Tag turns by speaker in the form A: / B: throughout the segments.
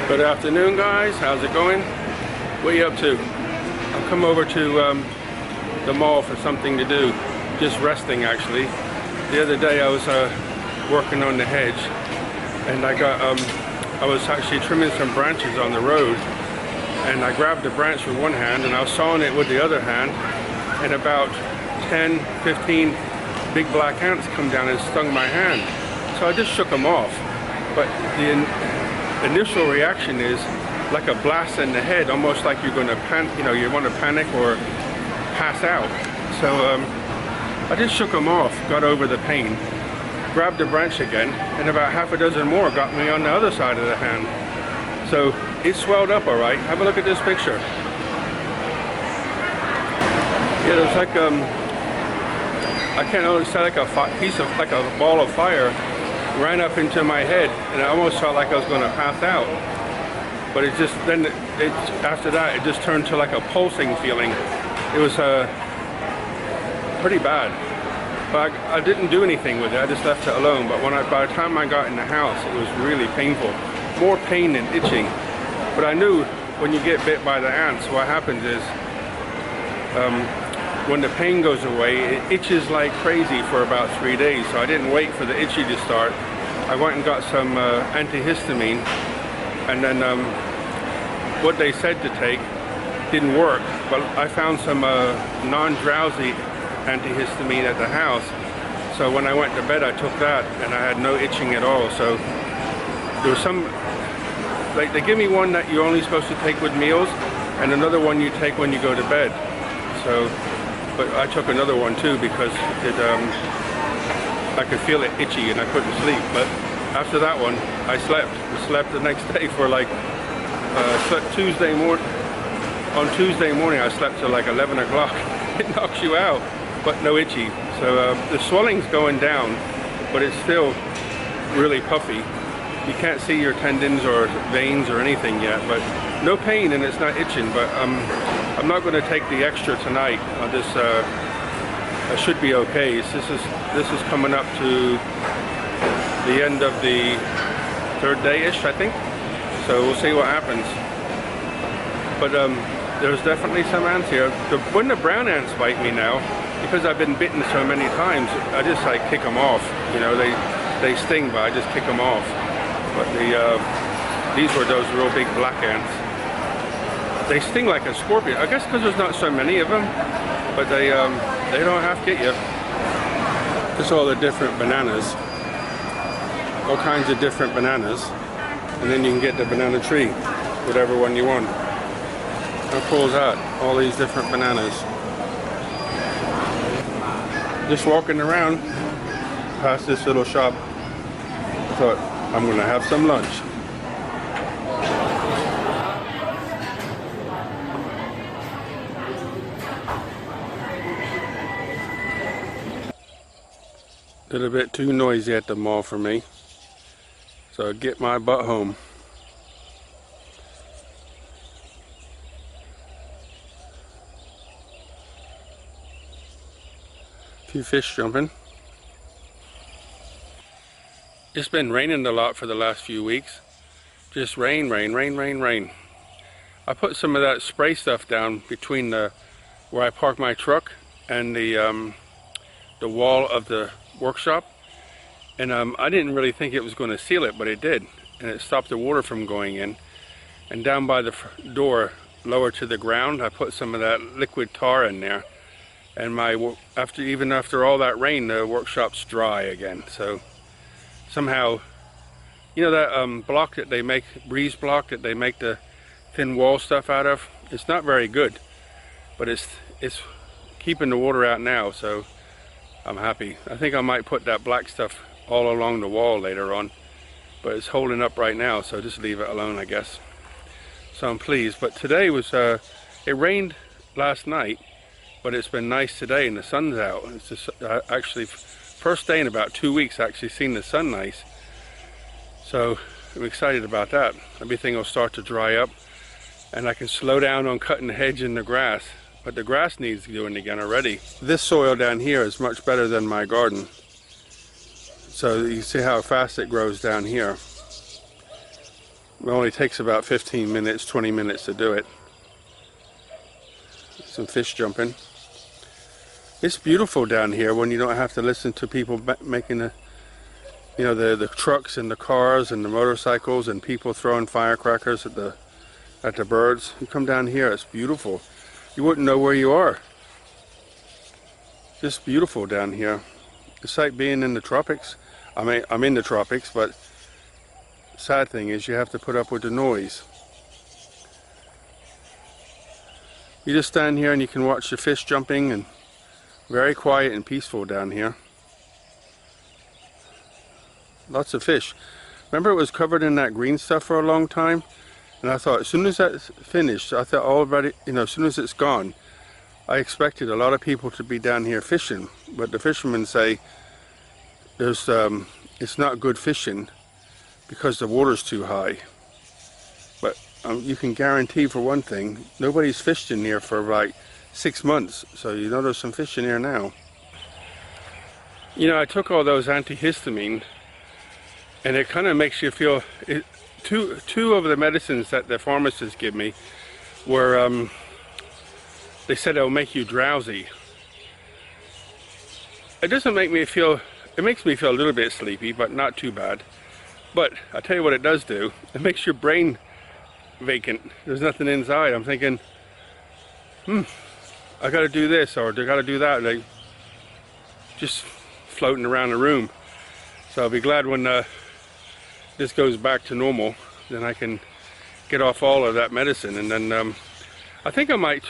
A: Good afternoon, guys. How's it going? What are you up to? I've come over to the mall for something to do. Just resting, actually. The other day I was working on the hedge, and I was actually trimming some branches on the road, and I grabbed a branch with one hand and I was sawing it with the other hand, and about 10, 15 big black ants come down and stung my hand. So I just shook them off. But the initial reaction is like a blast in the head, almost like you're going to you want to panic or pass out. So I just shook them off, got over the pain, grabbed the branch again, and about half a dozen more got me on the other side of the hand. So it swelled up all right. Have a look at this picture. Yeah, it was like I can't understand, like a ball of fire ran up into my head, and I almost felt like I was going to pass out. But it just after that it just turned to like a pulsing feeling. It was pretty bad. But I didn't do anything with it. I just left it alone. But by the time I got in the house, it was really painful. More pain than itching. But I knew when you get bit by the ants, what happens is when the pain goes away, it itches like crazy for about 3 days. So I didn't wait for the itchy to start. I went and got some antihistamine, and then what they said to take didn't work. But I found some non-drowsy antihistamine at the house. So when I went to bed, I took that, and I had no itching at all. So there was some, like, they give me one that you're only supposed to take with meals, and another one you take when you go to bed. So, but I took another one too because I could feel it itchy and I couldn't sleep. But after that one, I slept the next day for like Tuesday morning. On Tuesday morning, I slept till like 11 o'clock. It knocks you out, but no itchy. So the swelling's going down, but it's still really puffy. You can't see your tendons or veins or anything yet, but no pain, and it's not itching. But I'm not going to take the extra tonight. I should be okay. This is coming up to the end of the third day-ish, I think. So we'll see what happens. But there's definitely some ants here. When the brown ants bite me now, because I've been bitten so many times, I just like kick them off. You know, they sting, but I just kick them off. But these were those real big black ants. They sting like a scorpion. I guess because there's not so many of them, but they don't half get you. Just all the different bananas, all kinds of different bananas, and then you can get the banana tree, whatever one you want. How cool is that? All these different bananas. Just walking around past this little shop, I thought I'm gonna have some lunch. A little bit too noisy at the mall for me, so I get my butt home. A few fish jumping. It's been raining a lot for the last few weeks. Just rain, rain, rain, rain, rain. I put some of that spray stuff down between where I park my truck and the wall of the workshop, and I didn't really think it was going to seal it, but it did, and it stopped the water from going in. And down by the door, lower to the ground, I put some of that liquid tar in there, and even after all that rain, the workshop's dry again. So somehow, you know that block that they make, breeze block that they make the thin wall stuff out of, it's not very good, but it's keeping the water out now, so I'm happy. I think I might put that black stuff all along the wall later on, but it's holding up right now, so just leave it alone, I guess. So I'm pleased. But today was it rained last night, but it's been nice today and the sun's out. It's just actually first day in about 2 weeks actually seen the sun nice, so I'm excited about that. Everything will start to dry up and I can slow down on cutting the hedge in the grass. But the grass needs doing again already. This soil down here is much better than my garden. So you see how fast it grows down here. It only takes about 15 minutes, 20 minutes to do it. Some fish jumping. It's beautiful down here when you don't have to listen to people making the, you know, the trucks and the cars and the motorcycles and people throwing firecrackers at the birds. You come down here, it's beautiful. You wouldn't know where you are. Just beautiful down here. It's like being in the tropics. I mean, I'm in the tropics, but sad thing is you have to put up with the noise. You just stand here and you can watch the fish jumping, and very quiet and peaceful down here. Lots of fish. Remember, it was covered in that green stuff for a long time, and I thought as soon as that's finished, I thought already, you know, as soon as it's gone, I expected a lot of people to be down here fishing, but the fishermen say there's it's not good fishing because the water's too high. But you can guarantee for one thing, nobody's fished in here for like 6 months, so you know there's some fish in here now. You know, I took all those antihistamine, and it kind of makes you feel two of the medicines that the pharmacist gave me were they said it'll make you drowsy. It doesn't make me feel, it makes me feel a little bit sleepy, but not too bad. But I tell you what it does do, it makes your brain vacant. There's nothing inside. I'm thinking, I gotta do this or I gotta do that, like just floating around the room. So I'll be glad when this goes back to normal, then I can get off all of that medicine. And then I think I might,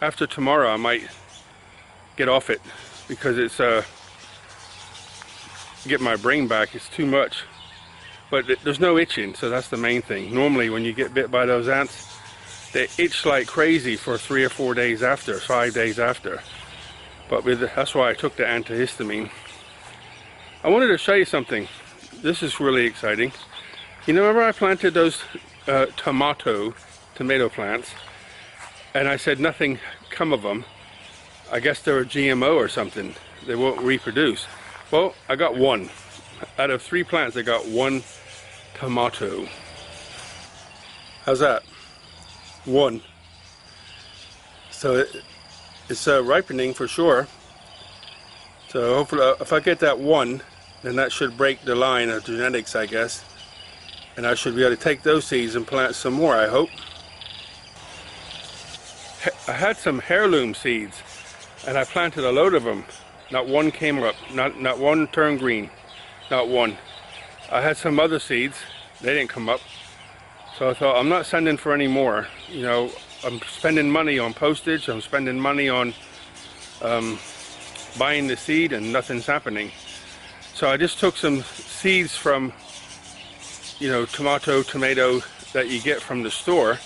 A: after tomorrow, I might get off it because it's get my brain back. It's too much, but there's no itching, so that's the main thing. Normally when you get bit by those ants, they itch like crazy for 3 or 4 days after, 5 days after. But that's why I took the antihistamine. I wanted to show you something. This is really exciting. You know, remember I planted those tomato plants, and I said nothing come of them. I guess they're a GMO or something. They won't reproduce. Well, I got one. Out of 3 plants, I got 1 tomato. How's that? 1. So it's ripening for sure. So hopefully if I get that 1, then that should break the line of genetics, I guess. And I should be able to take those seeds and plant some more, I hope. I had some heirloom seeds, and I planted a load of them. Not one came up, not one turned green, not one. I had some other seeds, they didn't come up. So I thought, I'm not sending for any more. You know, I'm spending money on postage, I'm spending money on buying the seed, and nothing's happening. So I just took some seeds from, you know, tomato that you get from the store,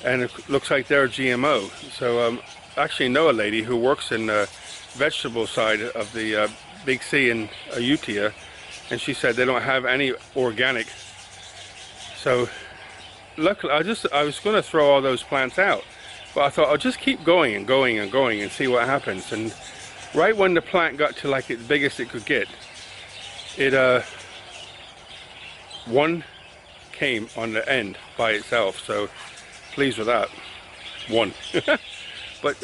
A: and it looks like they're GMO. So I actually know a lady who works in the vegetable side of the Big C in Utia, and she said they don't have any organic. So luckily, I was going to throw all those plants out, but I thought I'll just keep going and going and going and see what happens. And right when the plant got to like its biggest it could get, it one came on the end by itself. So pleased with that. 1. But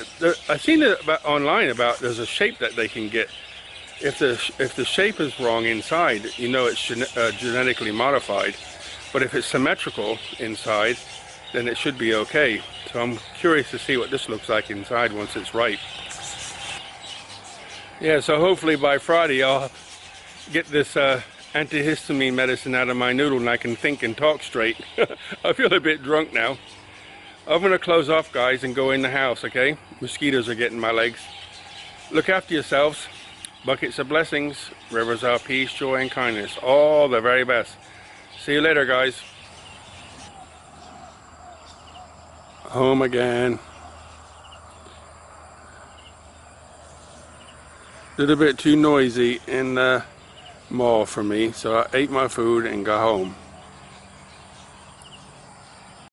A: I've seen it online about there's a shape that they can get. If the shape is wrong inside, you know it's genetically modified. But if it's symmetrical inside, then it should be okay. So I'm curious to see what this looks like inside once it's ripe. Yeah, so hopefully by Friday I'll get this antihistamine medicine out of my noodle and I can think and talk straight. I feel a bit drunk now. I'm going to close off, guys, and go in the house, okay? Mosquitoes are getting my legs. Look after yourselves. Buckets of blessings, rivers of peace, joy, and kindness. All the very best. See you later, guys. Home again. A little bit too noisy in the mall for me, so I ate my food and got home.